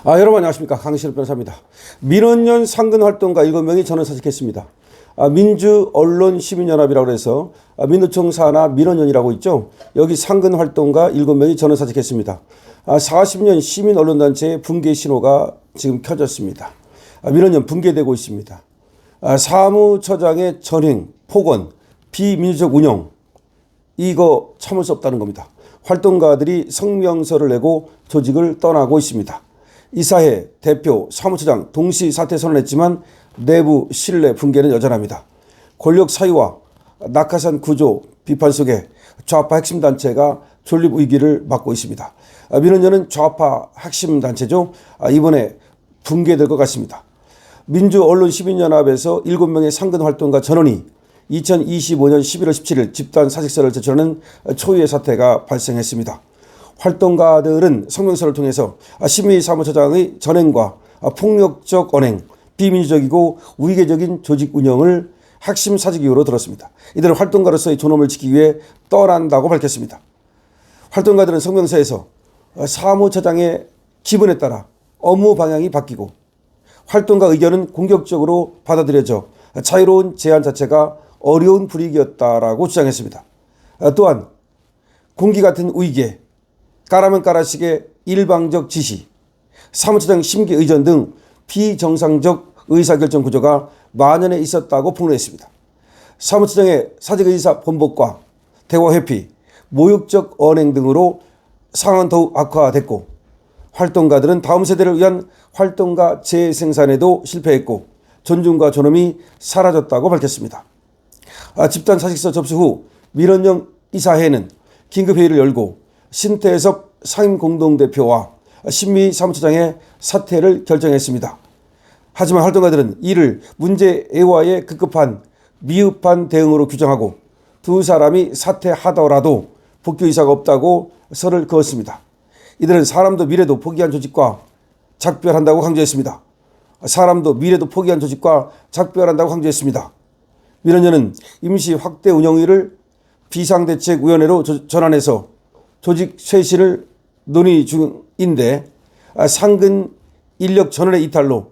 여러분 안녕하십니까. 강신업 변호사입니다. 민원연 상근활동가 7명이 전원사직했습니다. 민주언론시민연합이라고 해서 민노총 산하 민원연이라고 있죠. 여기 상근활동가 7명이 전원사직했습니다. 40년 시민언론단체의 붕괴 신호가 지금 켜졌습니다. 민원연 붕괴되고 있습니다. 사무처장의 전횡, 폭언, 비민주적 운영, 이거 참을 수 없다는 겁니다. 활동가들이 성명서를 내고 조직을 떠나고 있습니다. 이사회, 대표, 사무처장 동시 사퇴 선언했지만 내부 신뢰 붕괴는 여전합니다. 권력 사유와 낙하산 구조 비판 속에 좌파 핵심 단체가 존립 위기를 맞고 있습니다. 민원연은 좌파 핵심 단체죠. 이번에 붕괴될 것 같습니다. 민주언론시민연합에서 7명의 상근활동가 전원이 2025년 11월 17일 집단 사직서를 제출하는 초유의 사태가 발생했습니다. 활동가들은 성명서를 통해서 심의 사무처장의 전횡과 폭력적 언행, 비민주적이고 우위계적인 조직 운영을 핵심 사직 이유로 들었습니다. 이들은 활동가로서의 존엄을 지키기 위해 떠난다고 밝혔습니다. 활동가들은 성명서에서 사무처장의 기분에 따라 업무 방향이 바뀌고 활동가 의견은 공격적으로 받아들여져 자유로운 제안 자체가 어려운 분위기였다라고 주장했습니다. 또한 공기 같은 위계, 까라면 까라식의 일방적 지시, 사무처장 심기 의전 등 비정상적 의사결정 구조가 만연해 있었다고 폭로했습니다. 사무처장의 사직의사 번복과 대화 회피, 모욕적 언행 등으로 상황은 더욱 악화됐고 활동가들은 다음 세대를 위한 활동가 재생산에도 실패했고 존중과 존엄이 사라졌다고 밝혔습니다. 집단 사직서 접수 후 민원연 이사회는 긴급회의를 열고 신태섭 상임공동대표와 신미 사무처장의 사퇴를 결정했습니다. 하지만 활동가들은 이를 문제애와의 급급한 미흡한 대응으로 규정하고 두 사람이 사퇴하더라도 복귀 의사가 없다고 설을 그었습니다. 이들은 사람도 미래도 포기한 조직과 작별한다고 강조했습니다. 사람도 미래도 포기한 조직과 작별한다고 강조했습니다. 민원연은 임시 확대 운영위를 비상대책위원회로 전환해서 조직 쇄신을 논의 중인데 상근 인력 전원의 이탈로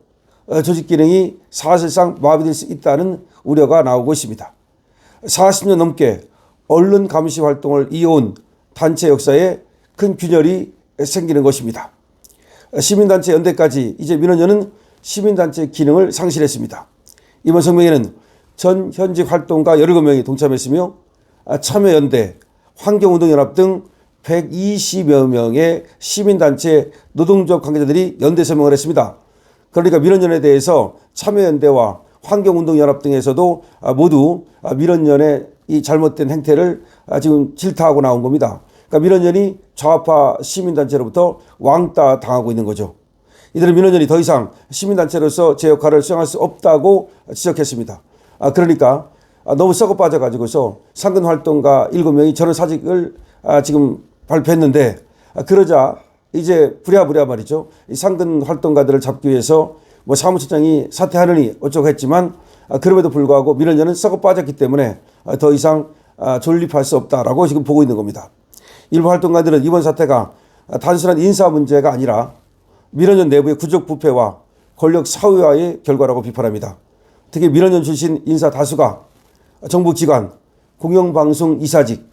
조직 기능이 사실상 마비될 수 있다는 우려가 나오고 있습니다. 40년 넘게 언론 감시 활동을 이어온 단체 역사에 큰 균열이 생기는 것입니다. 시민단체 연대까지 이제 민원연은 시민단체 기능을 상실했습니다. 이번 성명에는 전 현직 활동가 17명이 동참했으며 참여연대, 환경운동연합 등 120여 명의 시민단체 노동조합 관계자들이 연대 서명을 했습니다. 그러니까 민원연에 대해서 참여연대와 환경운동연합 등에서도 모두 민원연의 이 잘못된 행태를 지금 질타하고 나온 겁니다. 그러니까 민원연이 좌파 시민단체로부터 왕따 당하고 있는 거죠. 이들은 민원연이 더 이상 시민단체로서 제 역할을 수행할 수 없다고 지적했습니다. 그러니까 너무 썩어 빠져가지고서 상근활동가 7명이 전원사직을 지금 발표했는데 그러자 이제 부랴부랴 말이죠. 이 상근활동가들을 잡기 위해서 뭐 사무처장이 사퇴하느니 어쩌고 했지만 그럼에도 불구하고 민원연은 썩어 빠졌기 때문에 더 이상 존립할 수 없다라고 지금 보고 있는 겁니다. 일부 활동가들은 이번 사태가 단순한 인사 문제가 아니라 민원연 내부의 구조 부패와 권력 사유화의 결과라고 비판합니다. 특히 민원연 출신 인사 다수가 정부기관, 공영방송 이사직,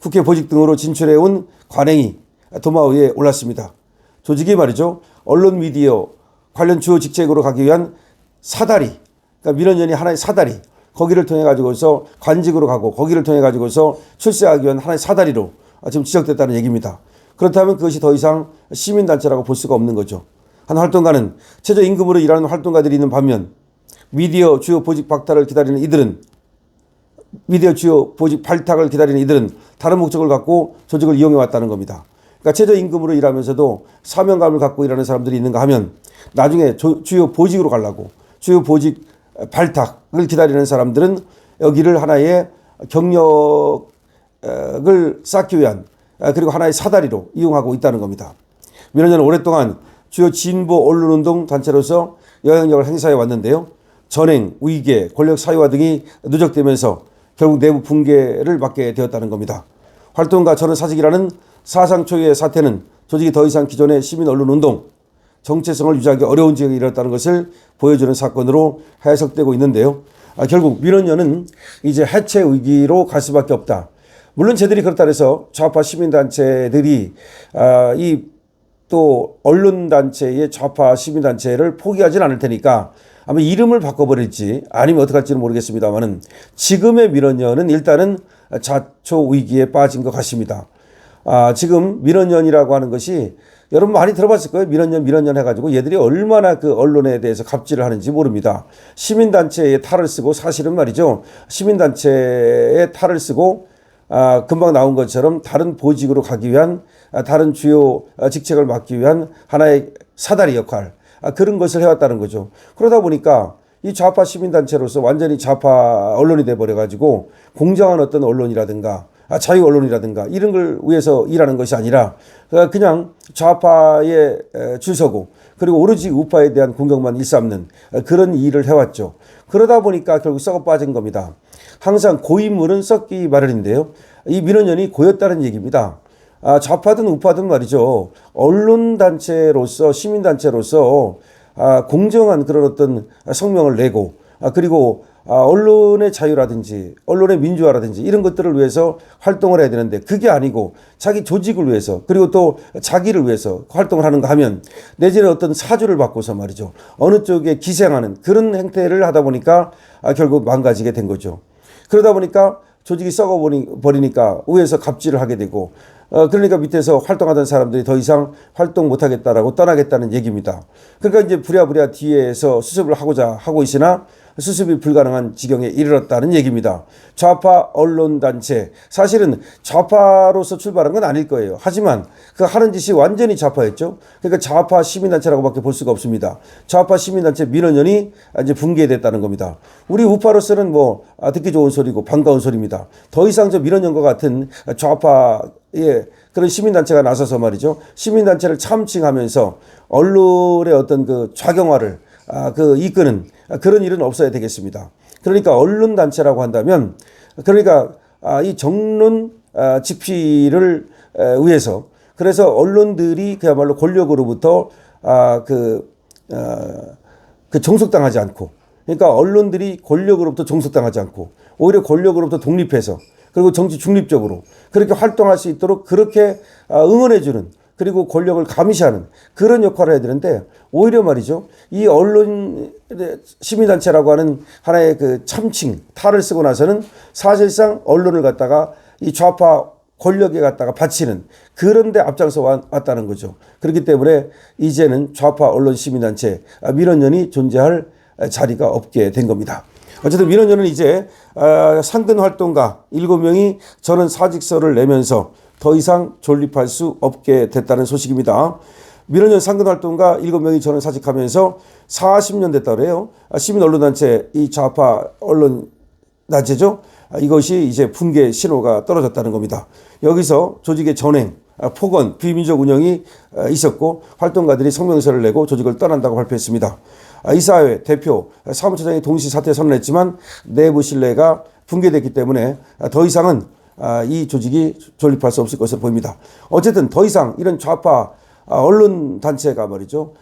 국회 보직 등으로 진출해온 관행이 도마 위에 올랐습니다. 조직이 말이죠. 언론 미디어 관련 주요 직책으로 가기 위한 사다리, 그러니까 민원연이 하나의 사다리, 거기를 통해 가지고서 관직으로 가고 거기를 통해 가지고서 출세하기 위한 하나의 사다리로 지금 지적됐다는 얘기입니다. 그렇다면 그것이 더 이상 시민단체라고 볼 수가 없는 거죠. 한 활동가는 최저임금으로 일하는 활동가들이 있는 반면 미디어 주요 보직 박탈을 기다리는 이들은 다른 목적을 갖고 조직을 이용해 왔다는 겁니다. 그러니까 최저임금으로 일하면서도 사명감을 갖고 일하는 사람들이 있는가 하면 나중에 주요 보직으로 가려고 주요 보직 발탁을 기다리는 사람들은 여기를 하나의 경력을 쌓기 위한 그리고 하나의 사다리로 이용하고 있다는 겁니다. 민원연은 오랫동안 주요 진보 언론운동 단체로서 영향력을 행사해 왔는데요. 전행, 위계, 권력 사유화 등이 누적되면서 결국 내부 붕괴를 맞게 되었다는 겁니다. 활동가 전원사직이라는 사상 초유의 사태는 조직이 더 이상 기존의 시민 언론 운동, 정체성을 유지하기 어려운 지역에 이르렀다는 것을 보여주는 사건으로 해석되고 있는데요. 결국 민원연은 이제 해체 위기로 갈 수밖에 없다. 물론 쟤들이 그렇다 해서 좌파 시민단체들이 이 또 언론단체의 좌파 시민단체를 포기하진 않을 테니까 아마 이름을 바꿔버릴지 아니면 어떻게 할지는 모르겠습니다만은 지금의 민원연은 일단은 자초 위기에 빠진 것 같습니다. 지금 민원연이라고 하는 것이 여러분 많이 들어봤을 거예요. 민원연 해가지고 얘들이 얼마나 그 언론에 대해서 갑질을 하는지 모릅니다. 시민단체에 탈을 쓰고 사실은 말이죠. 시민단체에 탈을 쓰고 금방 나온 것처럼 다른 보직으로 가기 위한 다른 주요 직책을 맡기 위한 하나의 사다리 역할 그런 것을 해왔다는 거죠. 그러다 보니까 이 좌파 시민단체로서 완전히 좌파 언론이 돼버려가지고 공정한 어떤 언론이라든가 자유 언론이라든가 이런 걸 위해서 일하는 것이 아니라 그냥 좌파에 줄 서고 그리고 오로지 우파에 대한 공격만 일삼는 그런 일을 해왔죠. 그러다 보니까 결국 썩어 빠진 겁니다. 항상 고인물은 썩기 마련인데요. 이 민원연이 고였다는 얘기입니다. 좌파든 우파든 말이죠. 언론단체로서 시민단체로서 공정한 그런 어떤 성명을 내고 그리고 언론의 자유라든지 언론의 민주화라든지 이런 것들을 위해서 활동을 해야 되는데 그게 아니고 자기 조직을 위해서 그리고 또 자기를 위해서 활동을 하는가 하면 내지는 어떤 사주를 바꿔서 말이죠. 어느 쪽에 기생하는 그런 행태를 하다 보니까 결국 망가지게 된 거죠. 그러다 보니까 조직이 썩어버리니까 위에서 갑질을 하게 되고 그러니까 밑에서 활동하던 사람들이 더 이상 활동 못하겠다라고 떠나겠다는 얘기입니다. 그러니까 이제 부랴부랴 뒤에서 수습을 하고자 하고 있으나 수습이 불가능한 지경에 이르렀다는 얘기입니다. 좌파 언론단체 사실은 좌파로서 출발한 건 아닐 거예요. 하지만 그 하는 짓이 완전히 좌파였죠. 그러니까 좌파 시민단체라고밖에 볼 수가 없습니다. 좌파 시민단체 민원연이 이제 붕괴됐다는 겁니다. 우리 우파로서는 뭐 듣기 좋은 소리고 반가운 소리입니다. 더 이상 저 민원연과 같은 좌파의 그런 시민단체가 나서서 말이죠. 시민단체를 참칭하면서 언론의 어떤 그 좌경화를 이끄는 그런 일은 없어야 되겠습니다. 그러니까 언론단체라고 한다면 그러니까 이 정론 집필을 위해서 그래서 언론들이 그야말로 권력으로부터 종속당하지 않고 그러니까 언론들이 권력으로부터 종속당하지 않고 오히려 권력으로부터 독립해서 그리고 정치 중립적으로 그렇게 활동할 수 있도록 그렇게 응원해주는 그리고 권력을 감시하는 그런 역할을 해야 되는데 오히려 말이죠. 이 언론 시민단체라고 하는 하나의 그 참칭 탈을 쓰고 나서는 사실상 언론을 갖다가 이 좌파 권력에 갖다가 바치는 그런 데 앞장서 왔다는 거죠. 그렇기 때문에 이제는 좌파 언론 시민단체 민원연이 존재할 자리가 없게 된 겁니다. 어쨌든 민원연은 이제 상근활동가 7명이 전원 사직서를 내면서 더 이상 존립할 수 없게 됐다는 소식입니다. 민원연 상근활동가 7명이 전원 사직하면서 40년 됐다고 그래요. 시민언론단체 이 좌파 언론단체죠. 이것이 이제 붕괴 신호가 떨어졌다는 겁니다. 여기서 조직의 전횡, 폭언, 비민족 운영이 있었고 활동가들이 성명서를 내고 조직을 떠난다고 발표했습니다. 이사회 대표, 사무처장이 동시 사퇴 선언했지만 내부 신뢰가 붕괴됐기 때문에 더 이상은 이 조직이 존립할 수 없을 것으로 보입니다. 어쨌든 더 이상 이런 좌파 언론단체가 말이죠.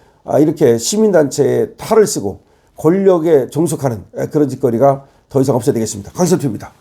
이렇게 시민단체에 탈을 쓰고 권력에 종속하는 그런 짓거리가 더 이상 없어야 되겠습니다. 강철표입니다.